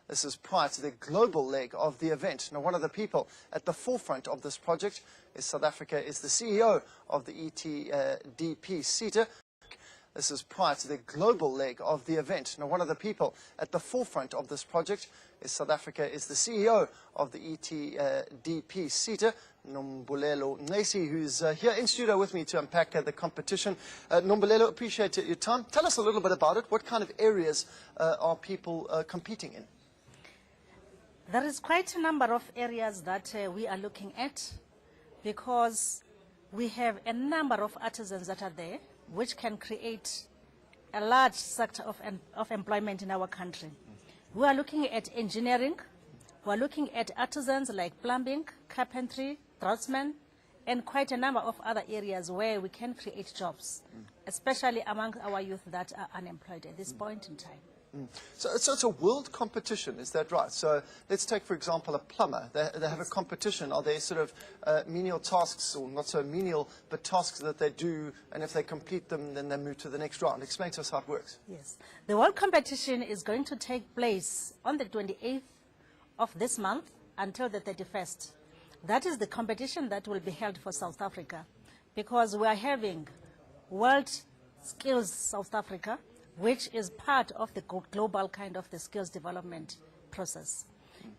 This is prior to the global leg of the event. Now, one of the people at the forefront of this project is South Africa, is the CEO of the ETDP, SETA. This is prior to the global leg of the event. Now, one of the people at the forefront of this project is South Africa, is the CEO of the ETDP, SETA, Nombulelo Nxesi, who's here in studio with me to unpack the competition. Nombulelo, appreciate your time. Tell us a little bit about it. What kind of areas are people competing in? There is quite a number of areas that we are looking at, because we have a number of artisans that are there which can create a large sector of employment in our country. We are looking at engineering, we are looking at artisans like plumbing, carpentry, draftsmen, and quite a number of other areas where we can create jobs, especially among our youth that are unemployed at this point in time. So it's a world competition, is that right? So let's take, for example, a plumber. They have a competition. Are there sort of menial tasks, or not so menial, but tasks that they do, and if they complete them, then they move to the next round? Explain to us how it works. Yes. The world competition is going to take place on the 28th of this month until the 31st. That is the competition that will be held for South Africa, because we are having World Skills South Africa, which is part of the global kind of the skills development process.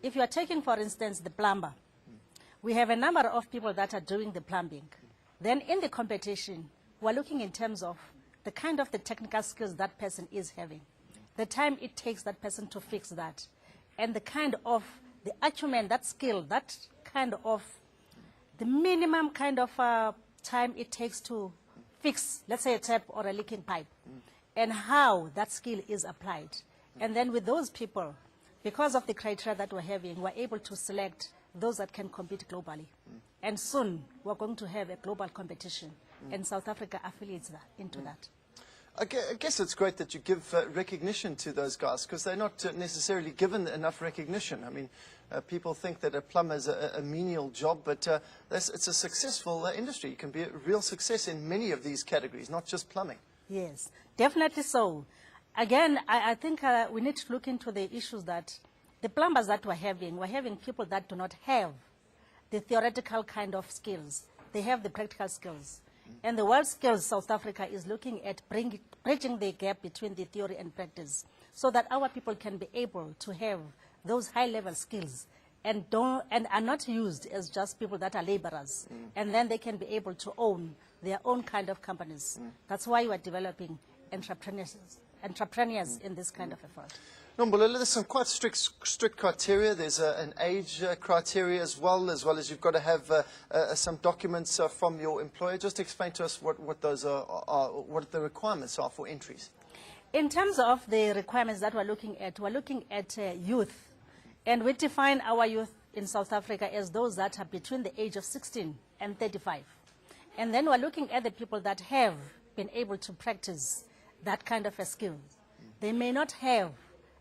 If you are taking, for instance, the plumber, we have a number of people that are doing the plumbing. Then in the competition, we're looking in terms of the kind of the technical skills that person is having, the time it takes that person to fix that, and the kind of the acumen, that skill, that kind of the minimum kind of time it takes to fix, let's say, a tap or a leaking pipe, and how that skill is applied. And then with those people, because of the criteria that we're having, we're able to select those that can compete globally. And soon, we're going to have a global competition, and South Africa affiliates that into that. I guess it's great that you give recognition to those guys, because they're not necessarily given enough recognition. I mean, people think that a plumber is a menial job, but it's a successful industry. You can be a real success in many of these categories, not just plumbing. Yes, definitely so. Again, I think we need to look into the issues that the plumbers that we're having people that do not have the theoretical kind of skills. They have the practical skills. And the World Skills South Africa is looking at bridging the gap between the theory and practice, so that our people can be able to have those high-level skills and are not used as just people that are laborers. And then they can be able to own their own kind of companies. That's why we're developing entrepreneurs in this kind of effort. Nombulelo, there's some quite strict criteria. There's an age criteria as well as you've got to have some documents from your employer. Just explain to us what those are, what the requirements are for entries. In terms of the requirements that we're looking at youth, and we define our youth in South Africa as those that are between the age of 16 and 35. And then we're looking at the people that have been able to practice that kind of a skill. They may not have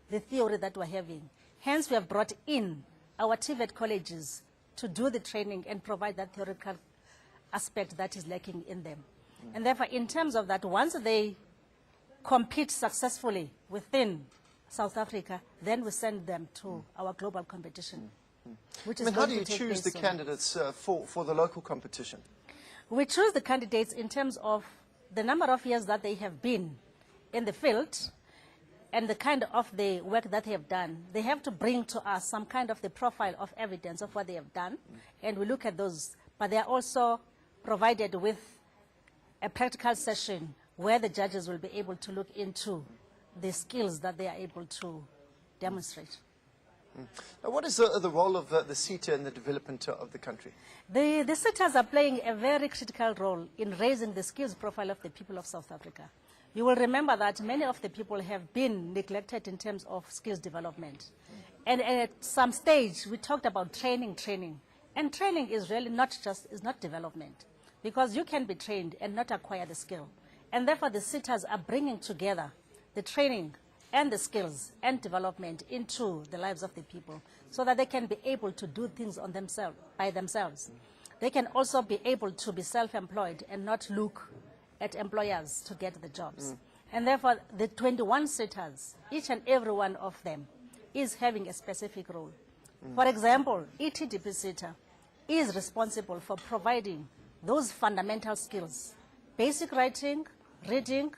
the theory that we're having. Hence, we have brought in our TVET colleges to do the training and provide that theoretical aspect that is lacking in them. And therefore, in terms of that, once they compete successfully within South Africa, then we send them to our global competition. Which is how do you choose the candidates for the local competition? We choose the candidates in terms of the number of years that they have been in the field and the kind of the work that they have done. They have to bring to us some kind of the profile of evidence of what they have done, and we look at those. But they are also provided with a practical session where the judges will be able to look into the skills that they are able to demonstrate. Now, what is the role of the SETA in the development of the country? The SETAs are playing a very critical role in raising the skills profile of the people of South Africa. You will remember that many of the people have been neglected in terms of skills development. And at some stage, we talked about training. And training is really not development, because you can be trained and not acquire the skill. And therefore, the SETAs are bringing together the training and the skills and development into the lives of the people, so that they can be able to do things on themselves, by themselves. They can also be able to be self-employed and not look at employers to get the jobs. And therefore, the 21 SETAs, each and every one of them, is having a specific role. For example, ETDP SETA is responsible for providing those fundamental skills, basic writing, reading,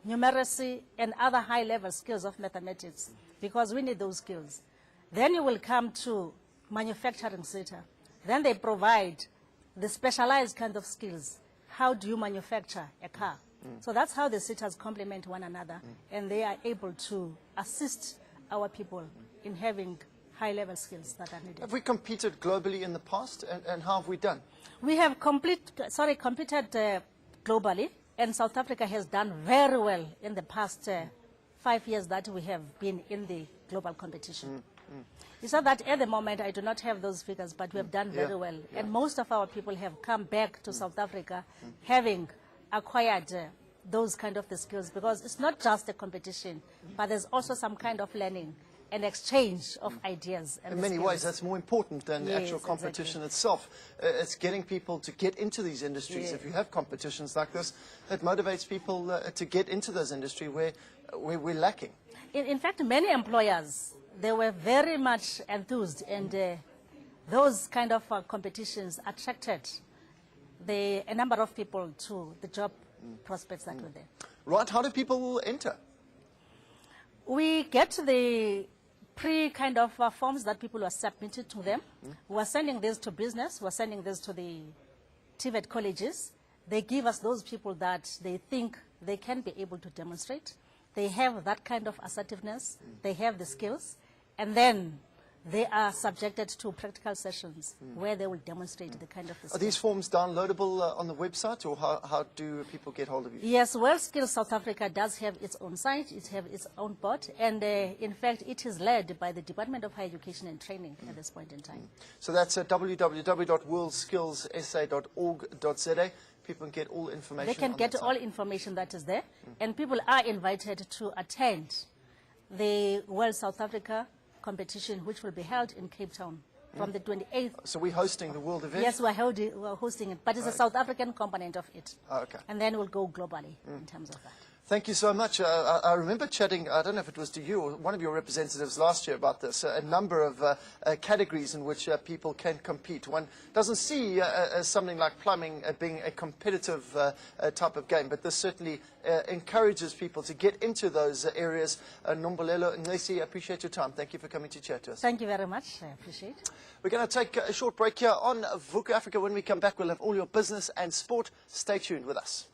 numeracy, and other high-level skills of mathematics, because we need those skills. Then you will come to manufacturing SETA. Then they provide the specialized kind of skills. How do you manufacture a car? So that's how the SETAs complement one another, and they are able to assist our people in having high-level skills that are needed. Have we competed globally in the past, and how have we done? We have competed globally, and South Africa has done very well in the past 5 years that we have been in the global competition. It's not that at the moment I do not have those figures, but we have done very well. And most of our people have come back to South Africa having acquired those kind of the skills, because it's not just a competition, but there's also some kind of learning and exchange of ideas. And in many ways, that's more important than the actual competition itself. It's getting people to get into these industries. If you have competitions like this, it motivates people to get into those industries where we're lacking. In fact, many employers, they were very much enthused, and those kind of competitions attracted a number of people to the job prospects that were there. Right, how do people enter? We get the kind of forms that people are submitted to them. We're sending this to business, we're sending this to the TVET colleges. They give us those people that they think they can be able to demonstrate. They have that kind of assertiveness, they have the skills, and then they are subjected to practical sessions where they will demonstrate the kind of skills. Are these forms downloadable on the website, or how do people get hold of you? Yes, WorldSkills South Africa does have its own site, it has its own board, and in fact it is led by the Department of Higher Education and Training at this point in time. So that's www.worldskillsa.org.za. People can get all information. They can get all information that is there, and people are invited to attend the World South Africa competition, which will be held in Cape Town from the 28th. So we're hosting the world event? Yes, we're hosting it, but it's a South African component of it. Okay. And then we'll go globally in terms of that. Thank you so much. I remember chatting, I don't know if it was to you or one of your representatives last year about this, a number of categories in which people can compete. One doesn't see something like plumbing being a competitive type of game, but this certainly encourages people to get into those areas. Nombulelo, Nxesi, I appreciate your time. Thank you for coming to chat to us. Thank you very much. I appreciate it. We're going to take a short break here on VUCA Africa. When we come back, we'll have all your business and sport. Stay tuned with us.